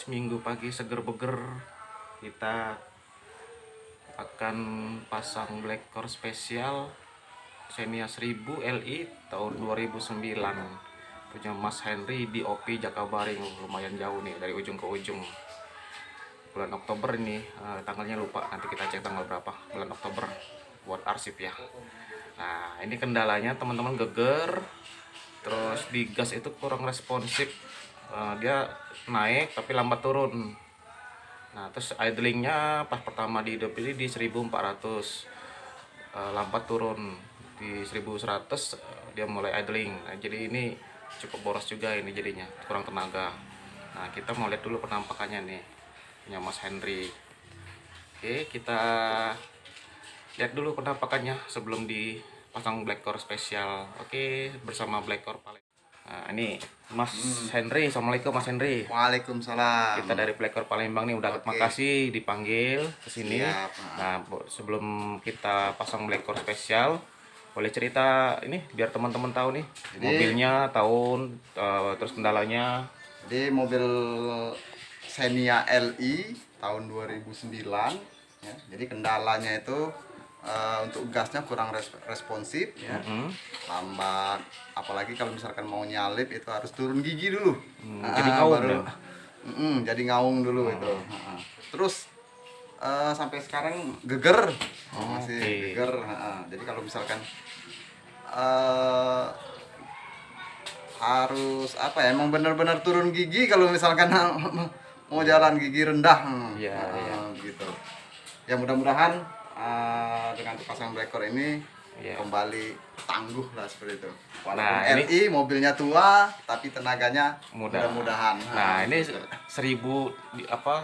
guys, minggu pagi seger beger kita akan pasang black core spesial Xenia 1000 Li tahun 2009 punya Mas Henry di OP Jakabaring. Lumayan jauh nih dari ujung ke ujung. Bulan Oktober ini, tanggalnya lupa, nanti kita cek tanggal berapa bulan Oktober buat arsip ya. Nah, ini kendalanya teman-teman, geger, terus di gas itu kurang responsif. Dia naik tapi lambat turun. Nah, terus idlingnya pas pertama dihidup ini di 1400, lambat turun di 1100, dia mulai idling. Nah, jadi ini cukup boros juga ini, jadinya kurang tenaga. Nah, kita mau lihat dulu penampakannya nih punya Mas Henry. Oke, kita lihat dulu penampakannya sebelum dipasang black core spesial. Oke, bersama black core paling. Nah, ini Mas Henry. Assalamualaikum Mas Henry. Waalaikumsalam. Kita dari Black Core Palembang nih, udah makasih dipanggil ke sini. Nah, sebelum kita pasang black core spesial, boleh cerita ini biar teman-teman tahu nih, mobilnya tahun, terus kendalanya. Jadi mobil Xenia Li tahun 2009 ya. Jadi kendalanya itu untuk gasnya kurang responsif ya. Lambat, apalagi kalau misalkan mau nyalip itu harus turun gigi dulu. Jadi ngaung baru jadi ngaung dulu itu. Terus sampai sekarang geger, masih geger. Jadi kalau misalkan harus apa ya, emang benar-benar turun gigi kalau misalkan mau jalan gigi rendah. Gitu ya. Mudah-mudahan dengan pasang black core ini kembali tangguh lah seperti itu. Walaupun Nah, Li mobilnya tua tapi tenaganya mudah-mudahan. Nah, ini 1000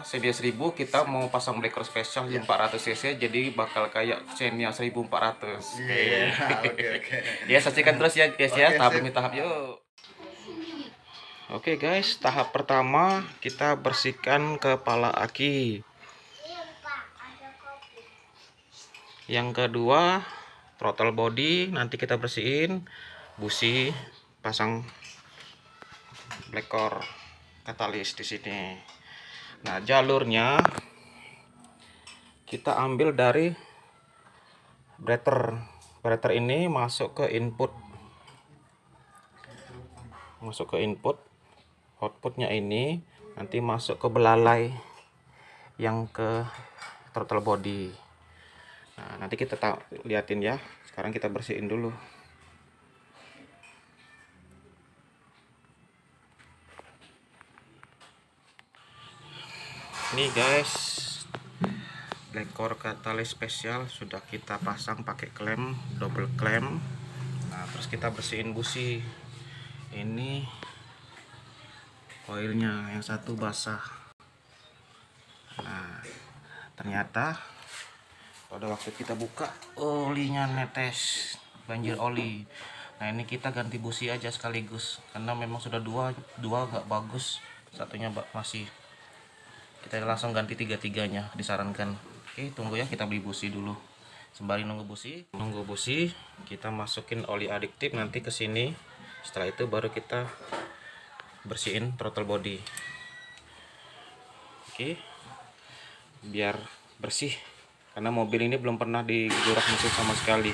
Xenia 1000 kita mau pasang black core spesial 400 cc, jadi bakal kayak Xenia 1400. Oke. Ya, saksikan terus ya guys ya, tahap demi Sip. tahap yuk. Oke guys, tahap pertama kita bersihkan kepala aki. Yang kedua, throttle body nanti kita bersihin, busi, pasang black core katalis di sini. Nah, jalurnya kita ambil dari breather. Breather ini masuk ke input. Outputnya ini nanti masuk ke belalai yang ke throttle body. Nah, nanti kita liatin ya. Sekarang kita bersihin dulu. Ini guys, black core katalis spesial sudah kita pasang pakai klem, double klem. Nah, terus kita bersihin busi. Ini koilnya yang satu basah. Nah, ternyata pada waktu kita buka olinya netes, banjir oli. Nah, ini kita ganti busi aja sekaligus karena memang sudah dua nggak bagus, satunya masih. Kita langsung ganti tiga-tiganya disarankan. Oke, tunggu ya, kita beli busi dulu. Sembari nunggu busi, kita masukin oli adiktif nanti ke sini. Setelah itu baru kita bersihin throttle body. Oke, biar bersih karena mobil ini belum pernah digurak mesin sama sekali,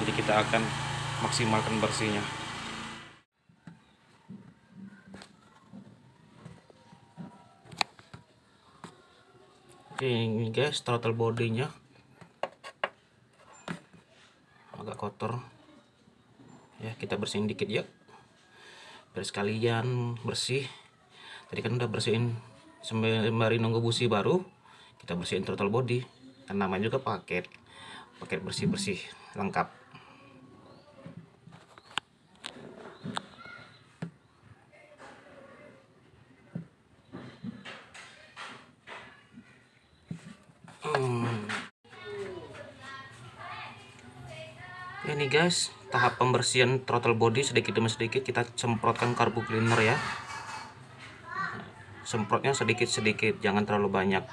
jadi kita akan maksimalkan bersihnya. Oke, ini guys, throttle bodinya agak kotor ya, kita bersihin dikit ya biar sekalian bersih. Tadi kan udah bersihin sembari nunggu busi, baru kita bersihin throttle body, kan namanya juga paket bersih lengkap. Ini guys, tahap pembersihan throttle body, sedikit demi sedikit kita semprotkan carbo cleaner ya. Semprotnya sedikit-sedikit, jangan terlalu banyak.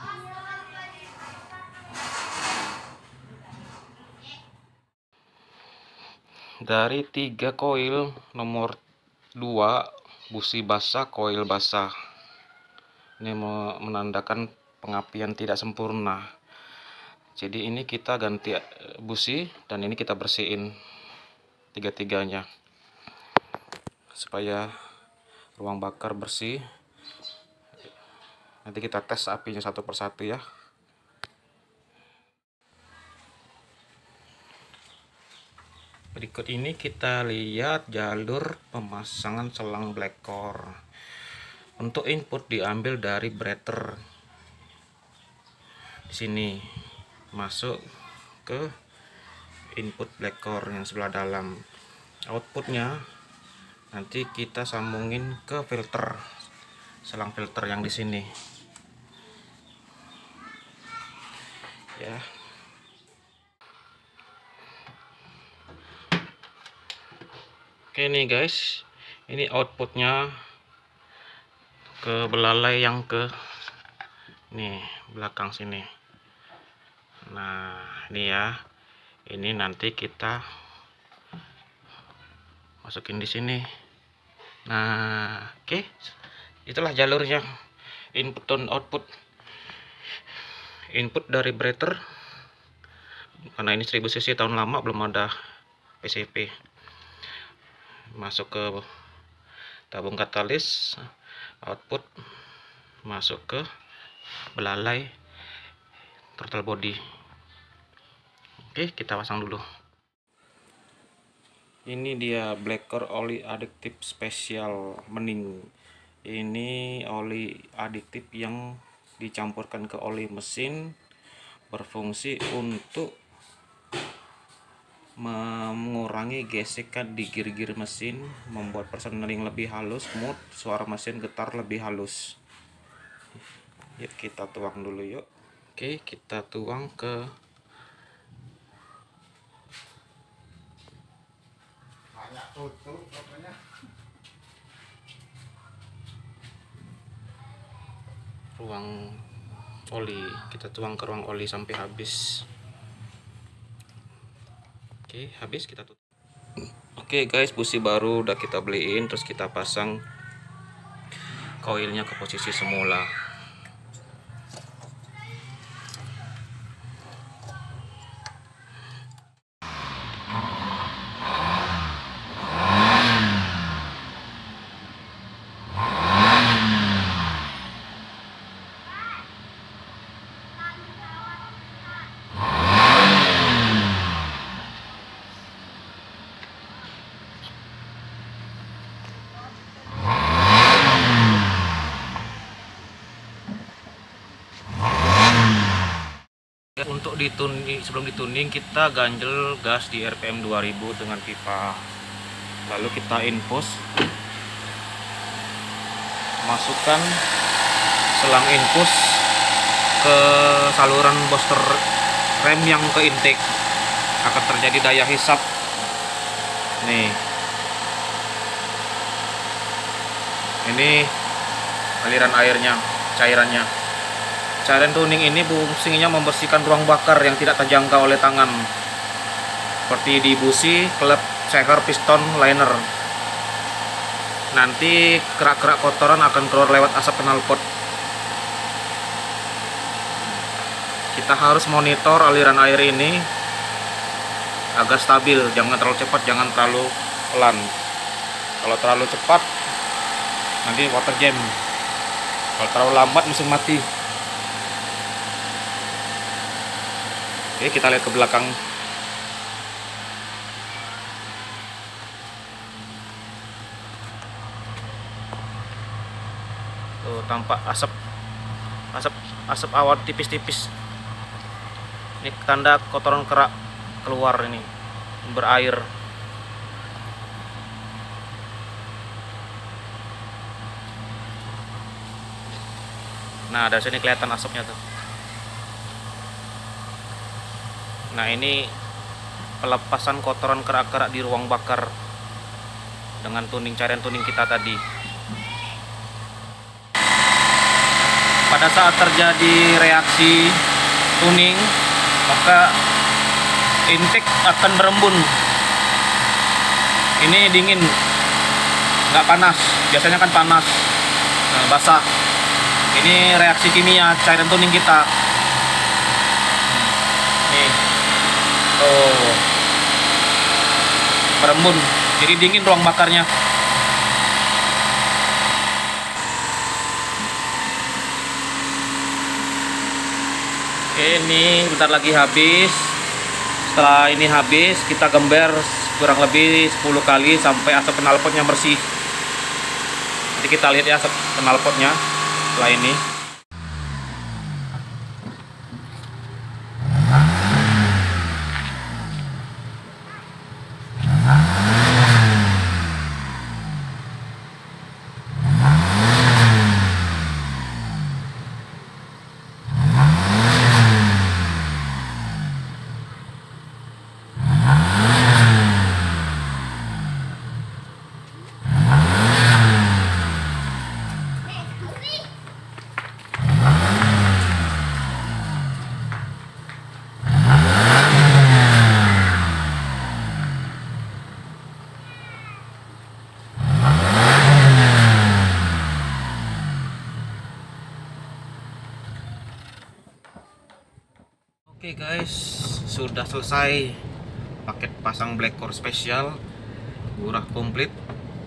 Dari 3 koil, nomor 2 busi basah, koil basah. Ini menandakan pengapian tidak sempurna. Jadi ini kita ganti busi dan ini kita bersihin tiga-tiganya supaya ruang bakar bersih. Nanti kita tes apinya satu persatu ya. Berikut ini kita lihat jalur pemasangan selang black core. Untuk input diambil dari breather. Di sini masuk ke input black core yang sebelah dalam. Outputnya nanti kita sambungin ke filter, selang filter yang di sini. Ya. Oke nih guys, ini outputnya ke belalai yang ke nih belakang sini. Nah ini ya, ini nanti kita masukin di sini. Nah oke, itulah jalurnya, input dan output. Input dari breather, karena ini 1000 cc tahun lama belum ada PCP, masuk ke tabung katalis. Output masuk ke belalai throttle body. Oke, kita pasang dulu. Ini dia black core oli additif spesial bening. Ini oli additif yang dicampurkan ke oli mesin, berfungsi untuk mengurangi gesekan di gir-gir mesin, membuat persneling lebih halus, smooth, suara mesin getar lebih halus. Yuk kita tuang dulu yuk. Oke, kita tuang ke ruang oli. Kita tuang ke ruang oli sampai habis. Oke, habis kita tutup. Oke guys, busi baru udah kita beliin, terus kita pasang koilnya ke posisi semula. Untuk dituning, sebelum dituning kita ganjel gas di RPM 2000 dengan pipa. Lalu kita infus, masukkan selang infus ke saluran booster rem yang ke intake. Akan terjadi daya hisap. Nih. Ini aliran airnya, cairannya. Cairan tuning ini fungsinya membersihkan ruang bakar yang tidak terjangkau oleh tangan, seperti di busi, klep, seker, piston, liner. Nanti kerak-kerak kotoran akan keluar lewat asap knalpot. Kita harus monitor aliran air ini agar stabil, jangan terlalu cepat, jangan terlalu pelan. Kalau terlalu cepat nanti water jam, kalau terlalu lambat mesin mati. Oke, kita lihat ke belakang. Tuh, tampak asap awan tipis-tipis. Ini tanda kotoran kerak keluar, ini berair. Nah, dari sini kelihatan asapnya tuh. Nah, ini pelepasan kotoran kerak-kerak di ruang bakar dengan tuning, cairan tuning kita tadi. Pada saat terjadi reaksi tuning, maka intake akan berembun. Ini dingin, nggak panas. Biasanya kan panas, basah. Ini reaksi kimia cairan tuning kita. Nih. Tuh. Berembun. Jadi dingin ruang bakarnya. Oke, ini bentar lagi habis. Setelah ini habis, kita gember kurang lebih 10 kali sampai asap knalpotnya bersih. Nanti kita lihat ya asap knalpotnya setelah ini. Oke guys, sudah selesai paket pasang Black Core spesial, murah komplit,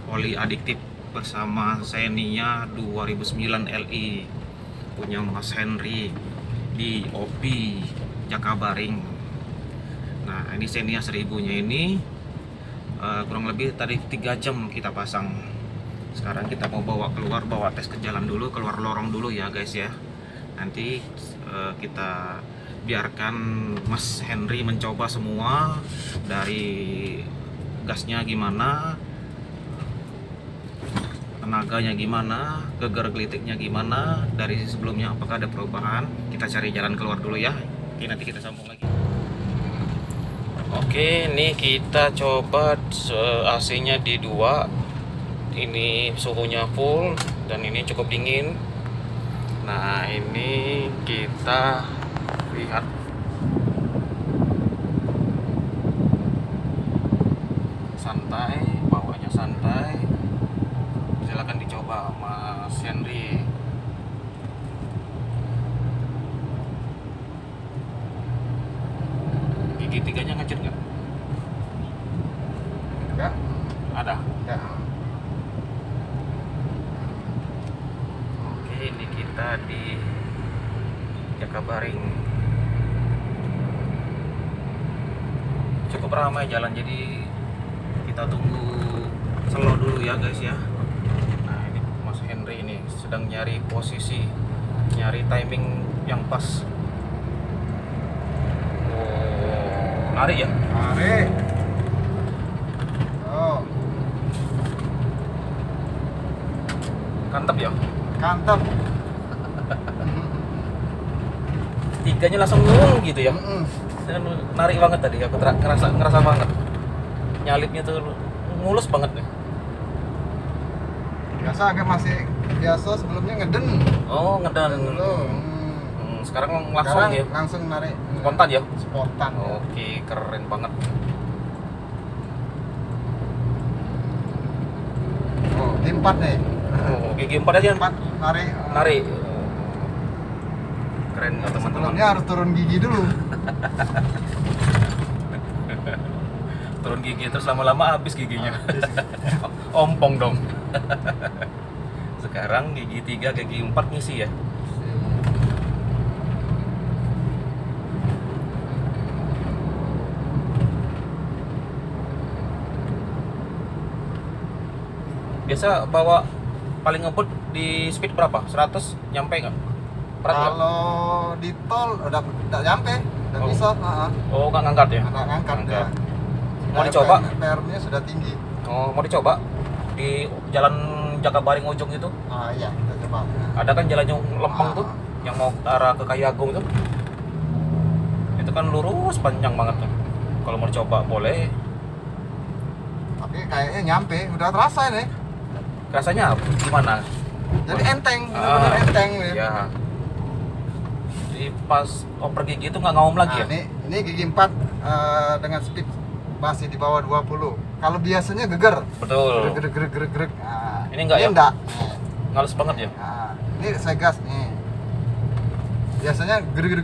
oli adiktif bersama Xenia 2009 Li punya Mas Henry di OP Jakabaring. Nah ini Xenia 1000-nya ini kurang lebih tadi 3 jam kita pasang. Sekarang kita mau bawa keluar, bawa tes ke jalan dulu, keluar lorong dulu ya guys ya. Nanti kita biarkan Mas Henry mencoba semua, dari gasnya gimana, tenaganya gimana, geger gelitiknya gimana, dari sebelumnya apakah ada perubahan. Kita cari jalan keluar dulu ya. Oke, nanti kita sambung lagi. Oke, ini kita coba AC-nya di 2. Ini suhunya full dan ini cukup dingin. Nah, ini kita lihat santai, bawahnya santai. Silakan dicoba Mas Henry. Gigi tiganya ngecet nggak? Enggak. Ada. Ya. Oke, ini kita di Jakabaring. Cukup ramai jalan, jadi kita tunggu slow dulu ya guys ya. Nah ini Mas Henry ini sedang nyari posisi, nyari timing yang pas. Oh, lari ya? Mari. Oh, Kantep ya? kantep. Tiganya langsung ngurung gitu ya? Mm-mm. Dan narik banget tadi, aku ngerasa banget. Nyalipnya tuh mulus banget nih. Biasa agak masih biasa, sebelumnya ngeden. Oh, ngedan. Dulu. Sekarang langsung Sekarang ya? langsung narik. Spontan ya? Spontan. Ya. Oke, keren banget. Oh, G4 nih. Oh, gigi 4 aja. G4 narik. Narik. Keren ya teman-teman. Sebelumnya harus turun gigi dulu. Turun gigi terus lama-lama habis giginya. Ompong dong. Sekarang gigi 3, gigi 4 ngisi ya. Biasa bawa paling ngebut di speed berapa? 100 nyampe nggak? Berat nggak? Kalau di tol udah nyampe, udah Oh. bisa. Oh, nggak ngangkat ya? Anak ngangkat ya. Mau dicoba? PR-nya sudah tinggi. Oh, mau dicoba di jalan Jakabaring ujung itu? Iya, kita coba. Ada kan jalan yang lempeng tuh, yang mau ke arah ke Kayu Agung tuh. Itu kan lurus panjang banget tuh. Kalau mau dicoba boleh. Tapi kayaknya nyampe, udah terasa nih. Rasanya gimana? Jadi enteng, benar-benar enteng nih. Ya. Di pas oper gigi itu nggak ngaum lagi ya? Ini gigi 4 dengan speed masih di bawah 20. Kalau biasanya geger. Betul. Geger. Ini enggak ya? Enggak. Ngalus banget ya? Nah, Ini saya gas nih. Biasanya gereg.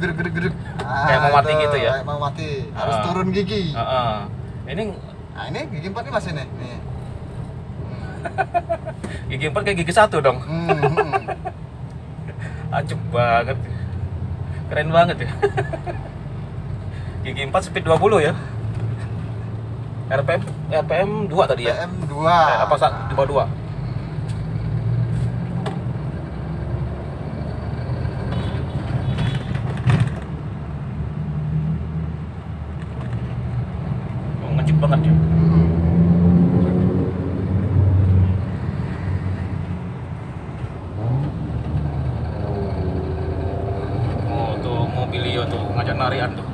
Kayak mau mati gitu ya? Kayak mau mati. Harus turun gigi. Ini Nah, ini gigi 4 ini masih nih. gigi 4 kayak gigi 1 dong. Ajeb banget. Keren banget ya. Gigi 4 speed 20 ya. RPM 2 tadi ya? RPM 2. Apa di bawah 2? Oh, ngejep banget ya. Oh, tuh mobilio tuh ngajak narian tuh.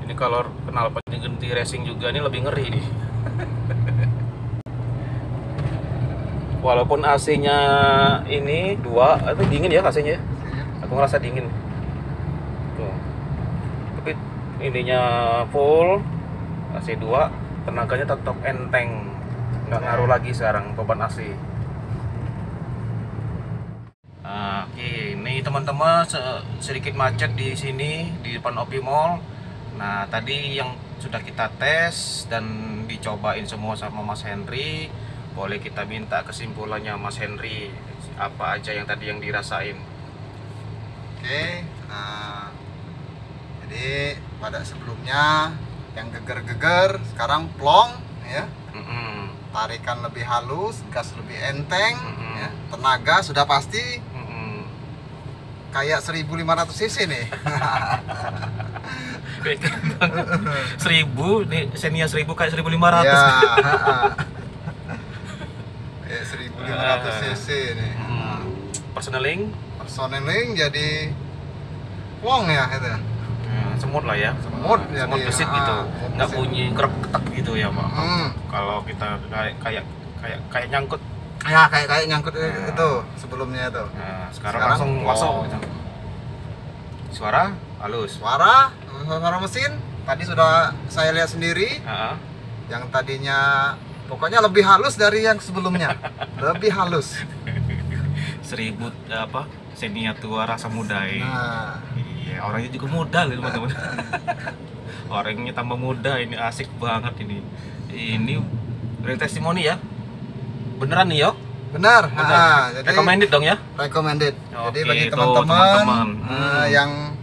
Ini kalau kenal ganti racing juga ini lebih ngeri nih. Walaupun AC-nya ini 2, tapi dingin ya AC-nya ya. Aku ngerasa dingin. Tuh. Tapi ininya full AC 2, tenaganya tetap enteng. Nggak ngaruh lagi sekarang beban AC. Oke, ini teman-teman sedikit macet di sini di depan OP Mall. Nah, tadi yang sudah kita tes dan dicobain semua sama Mas Henry. Boleh kita minta kesimpulannya Mas Henry, apa aja yang tadi yang dirasain? Oke, jadi pada sebelumnya yang geger-geger, sekarang plong ya. Tarikan lebih halus, gas lebih enteng, ya. Tenaga sudah pasti kayak 1500 cc nih. 1000 nih, Xenia 1000 kayak 1500. Ya, kayak 1500 cc nih. Personeling jadi plong ya itu. Semut lah ya, Semut gesit gitu, nggak bunyi krek-ketek gitu ya Pak. Kalau kita kayak nyangkut ya, kayak nyangkut itu sebelumnya itu. Nah, sekarang langsung masuk gitu. Suara halus, suara mesin tadi sudah saya lihat sendiri. Yang tadinya pokoknya lebih halus dari yang sebelumnya. Lebih halus. 1000 Xenia tua rasa muda ya. Iya, orangnya juga muda loh teman-teman. Orangnya tambah muda, ini asik banget ini. Ini dari testimoni ya. Beneran nih yo? Benar. Jadi recommended dong ya? Recommended. Jadi Oke, bagi tuh, teman-teman yang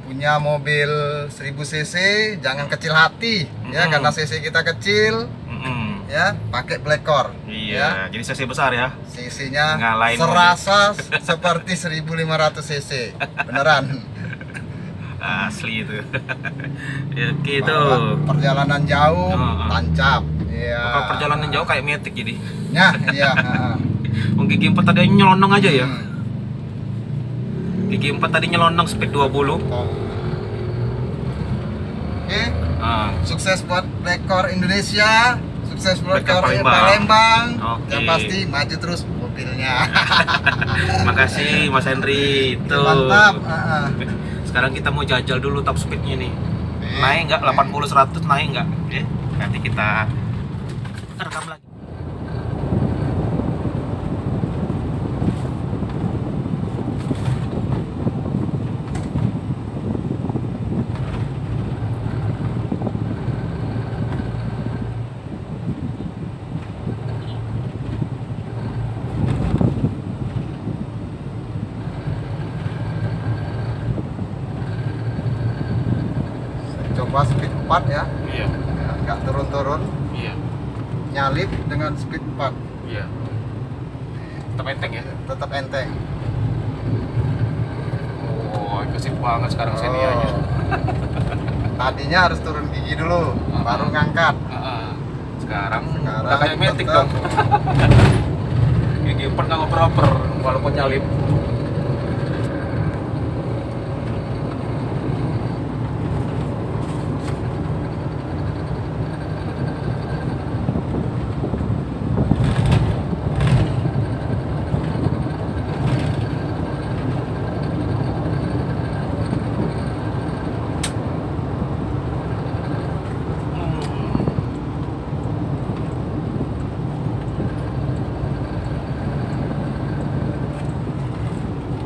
punya mobil 1000 cc jangan kecil hati ya, karena cc kita kecil. Ya, pakai Blackcore. Iya, ya. Jadi cc besar ya. Cc-nya Ngalahin serasa seperti 1500 cc. Beneran. Asli itu. Ya gitu. Perjalanan jauh, tancap. Iya. Kalau perjalanan jauh kayak Matic jadi. Ya, iya. Gigi 4 tadi nyelonong aja ya. Gigi 4 tadi nyelonong speed 20. Oke. Sukses buat Blackcore Indonesia. Sukses buat Palembang. Yang pasti maju terus mobilnya. Makasih Mas Henry. Itu. Mantap. Sekarang kita mau jajal dulu top speednya nih. Naik nggak 80-100 naik nggak? Nanti kita rekam lagi. Coba speed 4 ya. Iya. Nggak turun-turun. Iya. Nyalip dengan speed 4. Iya. Tetap enteng ya. Tetap enteng. Oh, agresif banget sekarang Xenia-nya. Tadinya harus turun gigi dulu, baru ngangkat. Sekarang udah kayak Matic dong. Gigi 4 nggak ngoper-ngoper walaupun nyalip.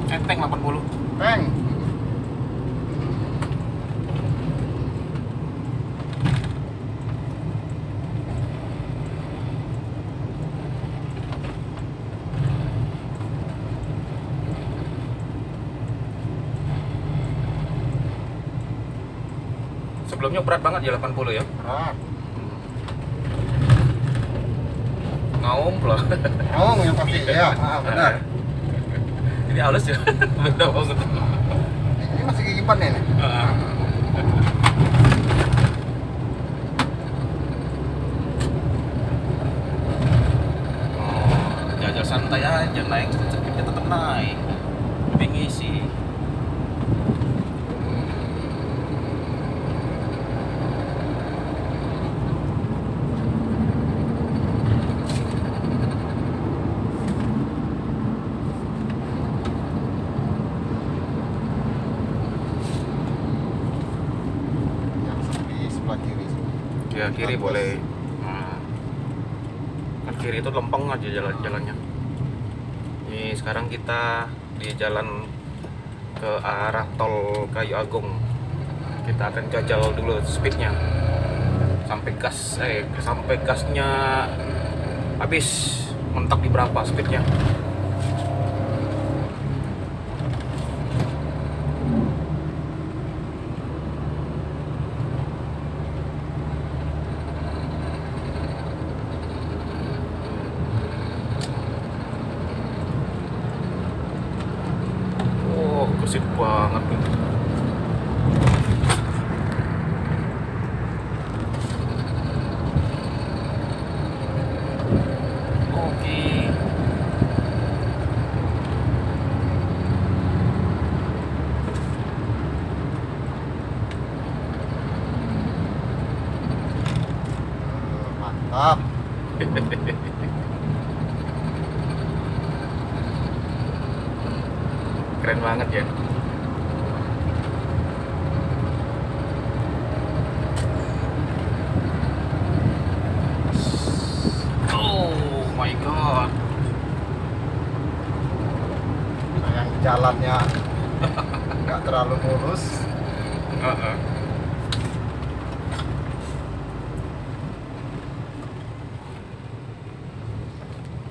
Enteng 80. Peng. Sebelumnya berat banget ya 80 ya. Berat. Ngaum loh. Oh, yang pasti ya. Benar. Ini halus ya. Beda banget. Ini masih gigipan ya nih. Jajal santai aja, naik sedikit tetap naik. Lebih ngisi. Yang sepi sebelah kiri. Ya kiri boleh. Kan kiri itu lempeng aja jalannya. Ini sekarang kita di jalan ke arah tol Kayu Agung. Kita akan jajal dulu speednya sampai gasnya habis. Mentok di berapa speednya? Gesit banget nih. Oke. Mantap. Keren banget ya. Oh my god. Sayang jalannya nggak terlalu mulus.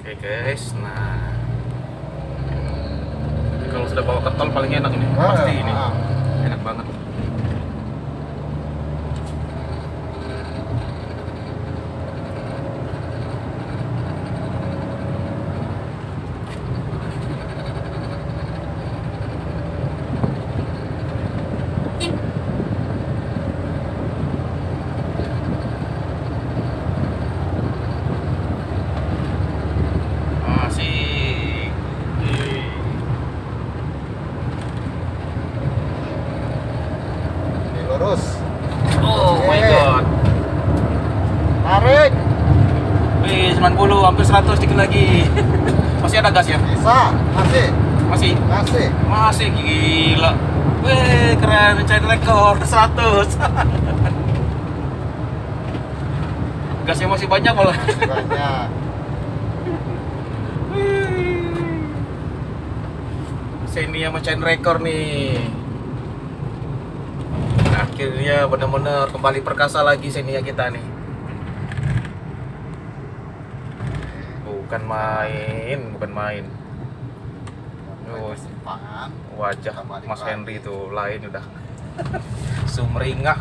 Oke guys, nah kalau sudah bawa ke tol paling enak ini, pasti ini enak banget. Asik. Ini lurus. Oh my Oke. god. Tarik. Wih, 90, hampir 100 dikit lagi. Masih ada gas ya? Bisa. Masih. Masih? Masih. Masih gila. Wih, keren, mencari rekor 100. Gasnya masih banyak malah. Masih banyak. Xenia mecahin rekor nih. Akhirnya benar-benar kembali perkasa lagi Xenia kita nih. Bukan main. Oh, Simpangan. wajah Kita balik Mas lagi. Henry itu lain udah. Sumringah.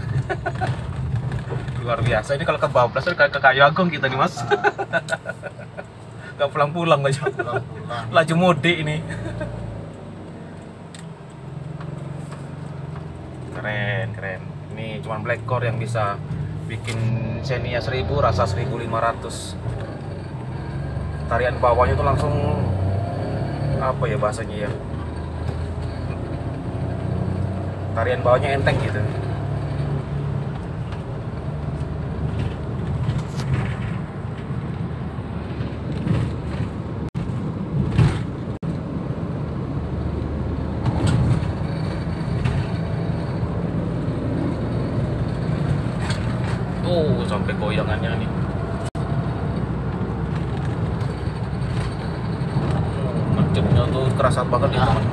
Luar biasa. Ini kalau kebablasan ke Kayu Agung kita nih Mas. Gak pulang-pulang aja. Pulang-pulang. Laju mudik ini. Keren. Ini cuman black core yang bisa bikin Xenia 1000 rasa 1500. Tarian bawahnya tuh langsung apa ya bahasanya ya? Tarian bawahnya enteng gitu. Oh, sampai goyangannya nih. Ngejepnya tuh kerasa banget ya teman.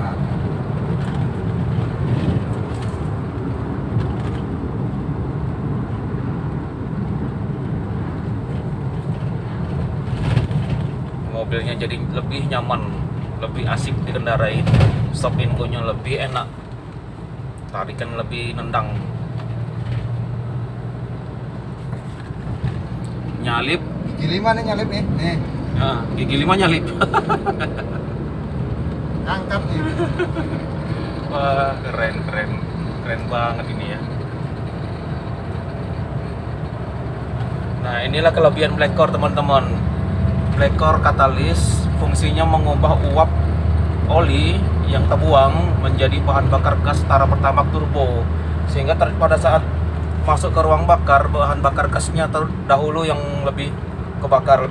mobilnya jadi lebih nyaman, lebih asik dikendarai, stop and go-nya lebih enak, tarikan lebih nendang. Nyalip Gigi 5 nih nyalip nih. Nih. ya, gigi 5 nyalip. Angkat nih. Wah, keren banget ini ya. Nah, inilah kelebihan Black Core teman-teman. Black Core katalis fungsinya mengubah uap oli yang terbuang menjadi bahan bakar gas setara pertamax turbo, sehingga pada saat masuk ke ruang bakar, bahan bakar gasnya terdahulu yang lebih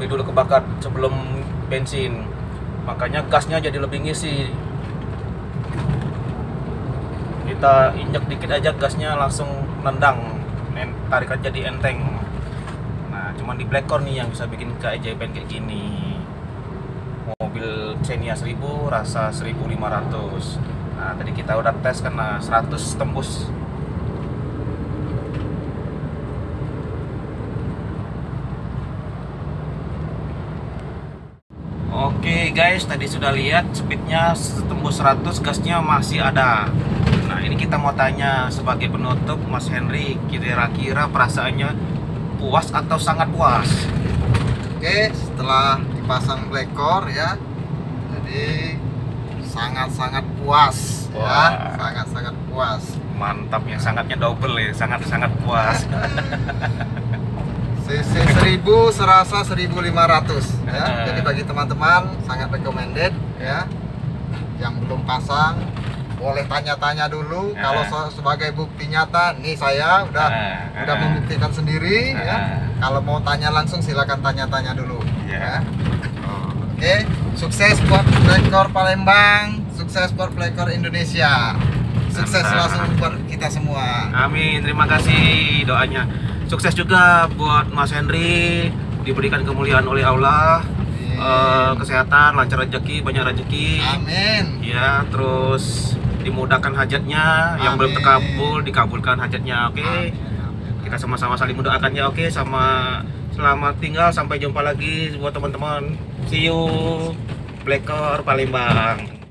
dulu kebakar sebelum bensin, makanya gasnya jadi lebih ngisi. Kita injek dikit aja gasnya langsung nendang, tarikan jadi enteng. Nah, cuman di Black Core nih yang bisa bikin keajaiban kayak gini. Mobil Xenia 1000 rasa 1500. Nah, tadi kita udah tes karena 100 tembus. Oke guys, tadi sudah lihat speednya tembus 100, gasnya masih ada. Nah, ini kita mau tanya sebagai penutup, Mas Henry, kira-kira perasaannya puas atau sangat puas? Oke, setelah dipasang Black Core ya, jadi sangat-sangat puas. Wah. Ya, sangat-sangat puas. Mantap, yang sangatnya double ya, sangat-sangat puas. CC 1000 serasa 1500 ya. Jadi bagi teman-teman sangat recommended ya. Yang belum pasang boleh tanya-tanya dulu. Kalau sebagai bukti nyata, nih saya udah membuktikan sendiri ya. Kalau mau tanya langsung silakan tanya-tanya dulu ya. Oke, sukses buat Black Core Palembang, sukses buat Black Core Indonesia. Sukses langsung buat kita semua. Amin, terima kasih doanya. Sukses juga buat Mas Henry, diberikan kemuliaan oleh Allah, kesehatan, lancar rezeki, banyak rezeki. Amin. Ya, terus dimudahkan hajatnya, yang belum terkabul dikabulkan hajatnya. Oke. Kita sama-sama saling mendoakan ya. Oke, selamat tinggal, sampai jumpa lagi buat teman-teman. See you, Black Core Palembang.